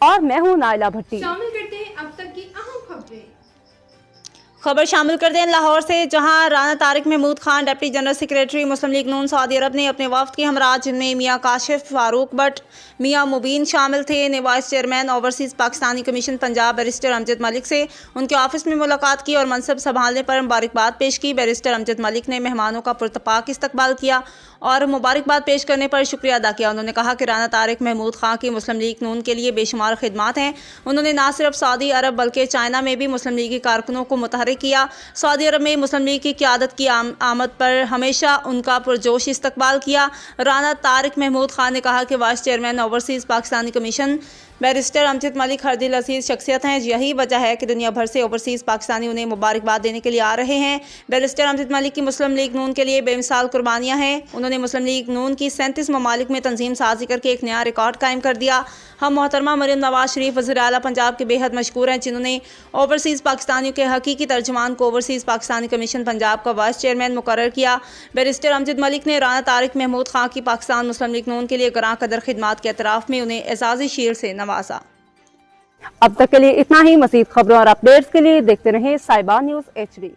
और मैं हूँ नाइला भट्टी। शामिल करते हैं अब तक की अहम खबरें। खबर शामिल करते हैं लाहौर से, जहां Rana Tariq Mahmood Khan deputy general secretary Muslim League नून सऊदी अरब ने अपने वफ्द के हमरा, जिनमें मियां काशिफ, फारूक भट्ट, मियां मुबीन शामिल थे, ने vice chairman overseas Pakistani commission Punjab barrister Amjad Malik से उनके ऑफिस में मुलाकात की और मनसब संभालने पर मुबारकबाद पेश की। बैरिस्टर अमजद मलिक ने मेहमानों का पुरतपाक इस्तकबाल किया और मुबारकबाद पेश करने पर शुक्रिया अदा किया। उन्होंने कहा कि राना तारिक महमूद खान की मुस्लिम लीग नून के लिए बेशुमार खिदमात हैं। उन्होंने न सिर्फ सऊदी अरब बल्कि चाइना में भी मुस्लिम लीगी कारकुनों को मुतहरिक किया। सऊदी अरब में मुस्लिम लीग की क़यादत की आमद पर हमेशा उनका पुरजोश इस्तकबाल किया। राना तारिक महमूद खान ने कहा कि vice chairman overseas Pakistani commission barrister Amjad Malik हर दिल अजीज शख्सियत हैं। यही वजह है कि दुनिया भर से ओवरसीज़ पाकिस्तानी उन्हें मुबारकबाद देने के लिए आ रहे हैं। बैरिस्टर अमजद मलिक की मुस्लिम लीग नून के लिए बेमिसाल कुर्बानियाँ हैं। उन्होंने मुस्लिम लीग नून की 37 ममालिक में तंजीम साजी करके एक नया रिकॉर्ड कायम कर दिया। हम मोहतरमा मरियम नवाज शरीफ वज़ीर आला पंजाब के बेहद मशकूर हैं, जिन्होंने ओवरसीज़ पाकिस्तानियों के हकीकी तर्जुमान को ओवरसीज़ पाकिस्तानी कमीशन पंजाब का वाइस चेयरमैन मुकर्रर किया। बैरिस्टर अमजद मलिक ने राना तारिक महमूद खान की पाकिस्तान मुस्लिम लीग नून के लिए गरां कदर खिदमात के एतराफ़ में उन्हें एजाज़ी शील्ड से नवाजा। अब तक के लिए इतना ही। मज़ीद खबरों और अपडेट्स के लिए देखते रहें साहिबा न्यूज़ HD।